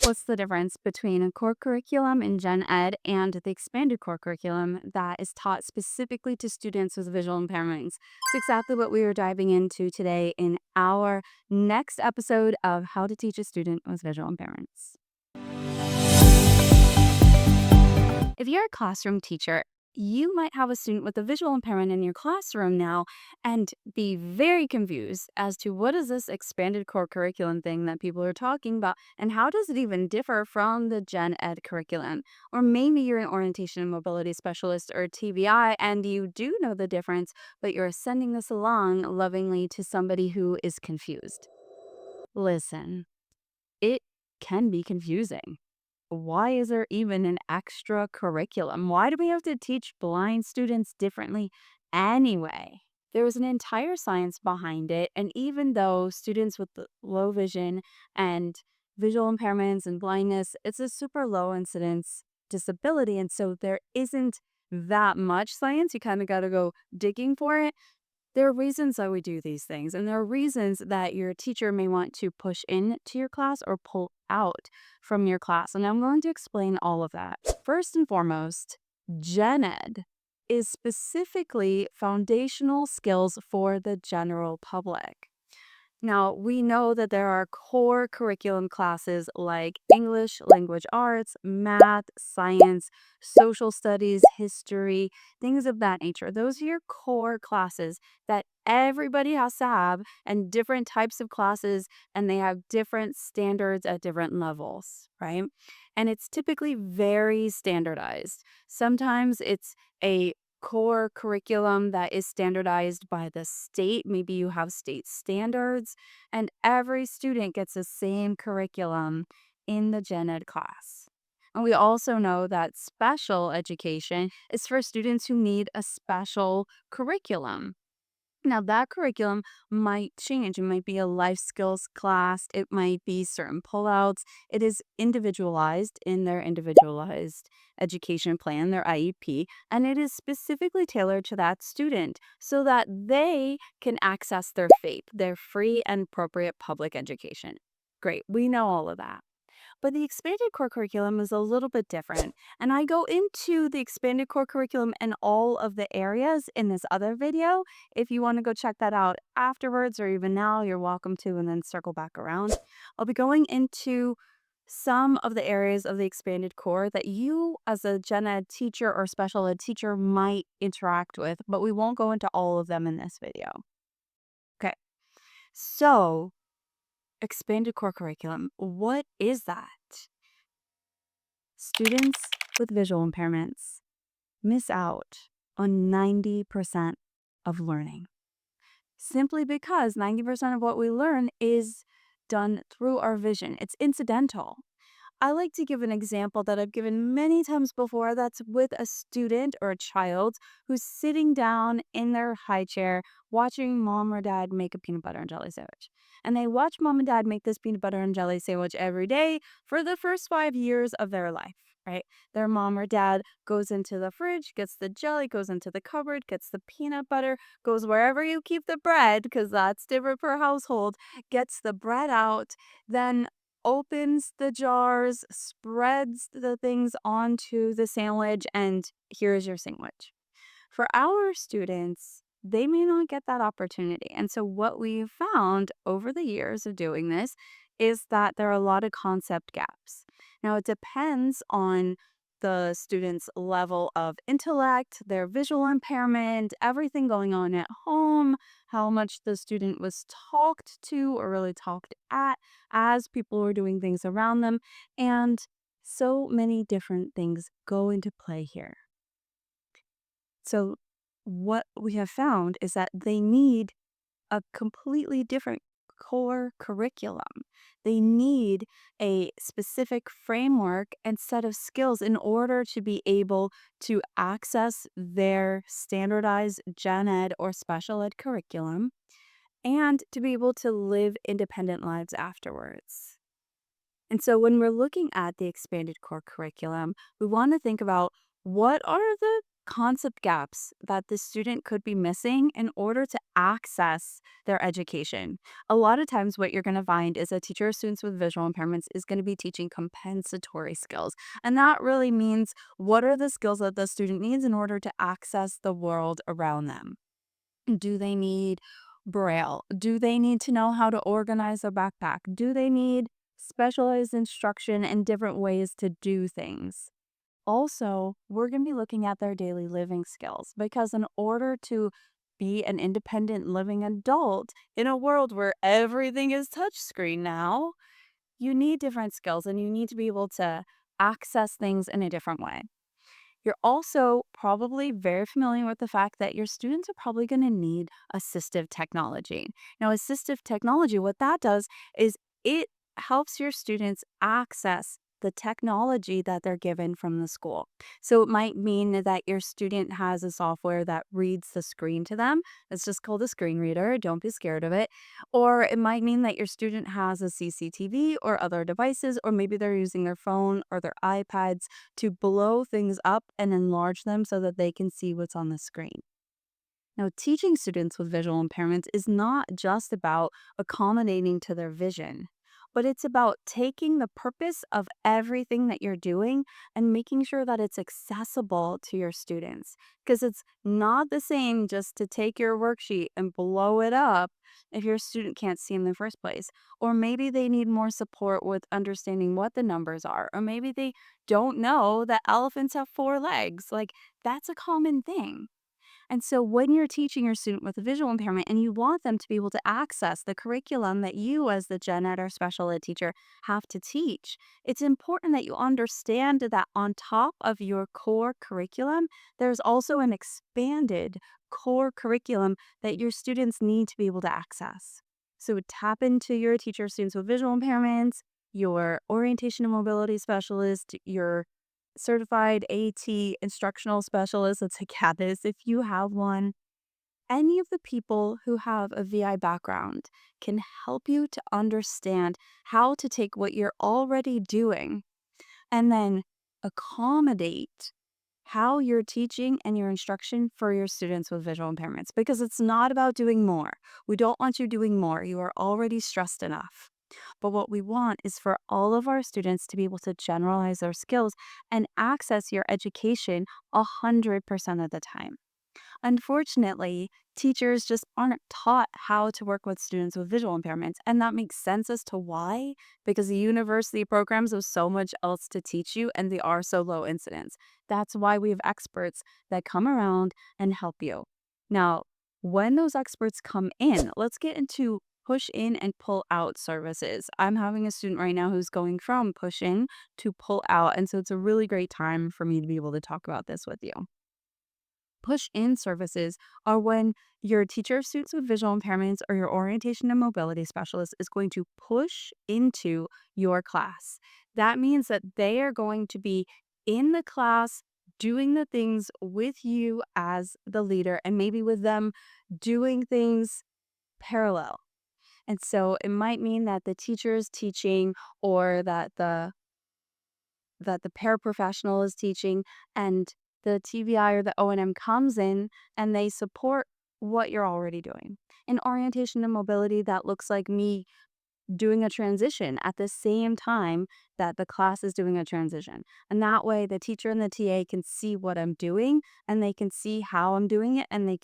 What's the difference between a core curriculum in Gen Ed and the expanded core curriculum that is taught specifically to students with visual impairments? It's exactly what we are diving into today in our next episode of How to Teach a Student with Visual Impairments. If you're a classroom teacher, you might have a student with a visual impairment in your classroom now and be very confused as to what is this expanded core curriculum thing that people are talking about and how does it even differ from the Gen Ed curriculum? Or maybe you're an orientation and mobility specialist or TBI and you do know the difference, but you're sending this along lovingly to somebody who is confused. Listen, it can be confusing. Why is there even an extra curriculum? Why do we have to teach blind students differently anyway? There was an entire science behind it. And even though students with low vision and visual impairments and blindness, it's a super low incidence disability. And so there isn't that much science. You kind of got to go digging for it. There are reasons that we do these things, and there are reasons that your teacher may want to push into your class or pull out from your class. And I'm going to explain all of that. First and foremost, Gen Ed is specifically foundational skills for the general public. Now, we know that there are core curriculum classes like English, language arts, math, science, social studies, history, things of that nature. Those are your core classes that everybody has to have, and different types of classes, and they have different standards at different levels, right? And it's typically very standardized. Sometimes it's a core curriculum that is standardized by the state. Maybe you have state standards, and every student gets the same curriculum in the Gen Ed class. And we also know that special education is for students who need a special curriculum. Now, that curriculum might change. It might be a life skills class. It might be certain pullouts. It is individualized in their individualized education plan, their IEP, and it is specifically tailored to that student so that they can access their FAPE, their free and appropriate public education. Great. We know all of that. But the expanded core curriculum is a little bit different. And I go into the expanded core curriculum and all of the areas in this other video. If you want to go check that out afterwards or even now, you're welcome to, and then circle back around. I'll be going into some of the areas of the expanded core that you as a gen ed teacher or special ed teacher might interact with, but we won't go into all of them in this video. Okay, so expanded core curriculum, what is that? Students with visual impairments miss out on 90% of learning simply because 90% of what we learn is done through our vision. It's incidental. I like to give an example that I've given many times before that's with a student or a child who's sitting down in their high chair watching mom or dad make a peanut butter and jelly sandwich. And they watch mom and dad make this peanut butter and jelly sandwich every day for the first 5 years of their life, right? Their mom or dad goes into the fridge, gets the jelly, goes into the cupboard, gets the peanut butter, goes wherever you keep the bread, because that's different per household, gets the bread out, then opens the jars, spreads the things onto the sandwich, and here's your sandwich. For our students, they may not get that opportunity. And so, what we've found over the years of doing this is that there are a lot of concept gaps. Now, it depends on the student's level of intellect, their visual impairment, everything going on at home, how much the student was talked to or really talked at as people were doing things around them. And so many different things go into play here. So, what we have found is that they need a completely different core curriculum. They need a specific framework and set of skills in order to be able to access their standardized gen ed or special ed curriculum and to be able to live independent lives afterwards. And so when we're looking at the expanded core curriculum, we want to think about what are the concept gaps that the student could be missing in order to access their education. A lot of times, what you're going to find is a teacher of students with visual impairments is going to be teaching compensatory skills. And that really means what are the skills that the student needs in order to access the world around them? Do they need braille? Do they need to know how to organize a backpack? Do they need specialized instruction and different ways to do things? Also, we're going to be looking at their daily living skills because, in order to be an independent living adult in a world where everything is touchscreen now, you need different skills and you need to be able to access things in a different way. You're also probably very familiar with the fact that your students are probably going to need assistive technology. Now, assistive technology, what that does is it helps your students access the technology that they're given from the school. So it might mean that your student has a software that reads the screen to them. It's just called a screen reader. Don't be scared of it. Or it might mean that your student has a CCTV or other devices, or maybe they're using their phone or their iPads to blow things up and enlarge them so that they can see what's on the screen. Now, teaching students with visual impairments is not just about accommodating to their vision, but it's about taking the purpose of everything that you're doing and making sure that it's accessible to your students. Because it's not the same just to take your worksheet and blow it up if your student can't see in the first place. Or maybe they need more support with understanding what the numbers are. Or maybe they don't know that elephants have four legs. Like, that's a common thing. And so when you're teaching your student with a visual impairment and you want them to be able to access the curriculum that you as the gen ed or special ed teacher have to teach, it's important that you understand that on top of your core curriculum, there's also an expanded core curriculum that your students need to be able to access. So tap into your teacher students with visual impairments, your orientation and mobility specialist, your certified AT instructional specialist, let's say CADIS, if you have one, any of the people who have a VI background can help you to understand how to take what you're already doing and then accommodate how you're teaching and your instruction for your students with visual impairments, because it's not about doing more. We don't want you doing more. You are already stressed enough. But what we want is for all of our students to be able to generalize their skills and access your education 100% of the time. Unfortunately, teachers just aren't taught how to work with students with visual impairments. And that makes sense as to why, because the university programs have so much else to teach you and they are so low incidence. That's why we have experts that come around and help you. Now, when those experts come in, let's get into push in and pull out services. I'm having a student right now who's going from push in to pull out. And so it's a really great time for me to be able to talk about this with you. Push in services are when your teacher of students with visual impairments or your orientation and mobility specialist is going to push into your class. That means that they are going to be in the class doing the things with you as the leader and maybe with them doing things parallel. And so it might mean that the teacher is teaching or that the paraprofessional is teaching and the TVI or the O&M comes in and they support what you're already doing. In orientation and mobility, that looks like me doing a transition at the same time that the class is doing a transition. And that way the teacher and the TA can see what I'm doing and they can see how I'm doing it and they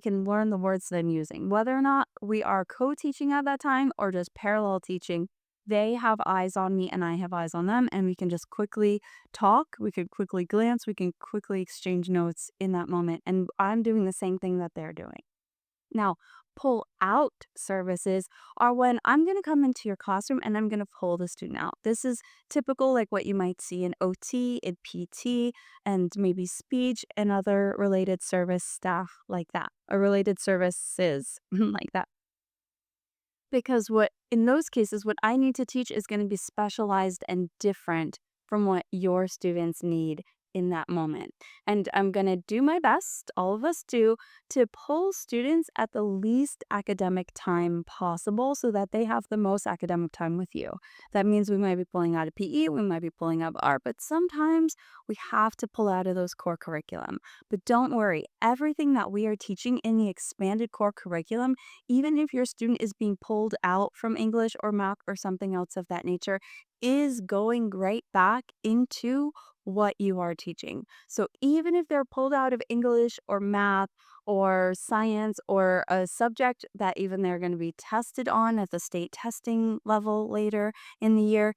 can learn the words that I'm using. Whether or not we are co-teaching at that time or just parallel teaching, they have eyes on me and I have eyes on them, and we can just quickly talk, we can quickly glance, we can quickly exchange notes in that moment. And I'm doing the same thing that they're doing. Now, pull out services are when I'm going to come into your classroom and I'm going to pull the student out. This is typical, like what you might see in OT, in PT, and maybe speech and other related service staff like that, or related services like that. Because what in those cases, what I need to teach is going to be specialized and different from what your students need in that moment. And I'm going to do my best, all of us do, to pull students at the least academic time possible so that they have the most academic time with you. That means we might be pulling out of PE, we might be pulling out of art, but sometimes we have to pull out of those core curriculum. But don't worry, everything that we are teaching in the expanded core curriculum, even if your student is being pulled out from English or math or something else of that nature, is going right back into what you are teaching. So even if they're pulled out of English or math or science or a subject that even they're going to be tested on at the state testing level later in the year,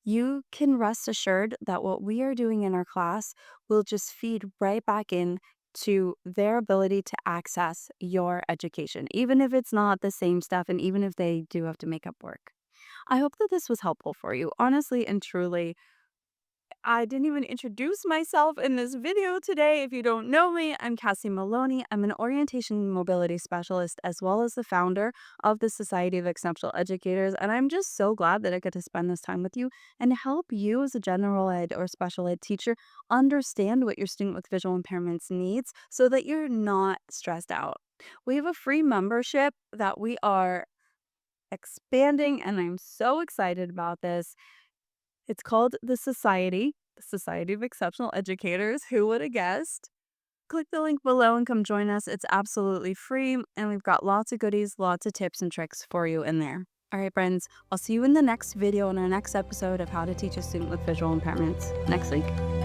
you can rest assured that what we are doing in our class will just feed right back in to their ability to access your education, even if it's not the same stuff and even if they do have to make up work. I hope that this was helpful for you. Honestly and truly, I didn't even introduce myself in this video today. If you don't know me, I'm Cassie Maloney. I'm an orientation and mobility specialist as well as the founder of the Society of Exceptional Educators. And I'm just so glad that I get to spend this time with you and help you as a general ed or special ed teacher understand what your student with visual impairments needs so that you're not stressed out. We have a free membership that we are expanding, and I'm so excited about this. It's called the Society of Exceptional Educators. Who would have guessed? Click the link below and come join us. It's absolutely free, and we've got lots of goodies, lots of tips and tricks for you in there. All right, friends, I'll see you in the next video in our next episode of How to Teach a Student with Visual Impairments next week.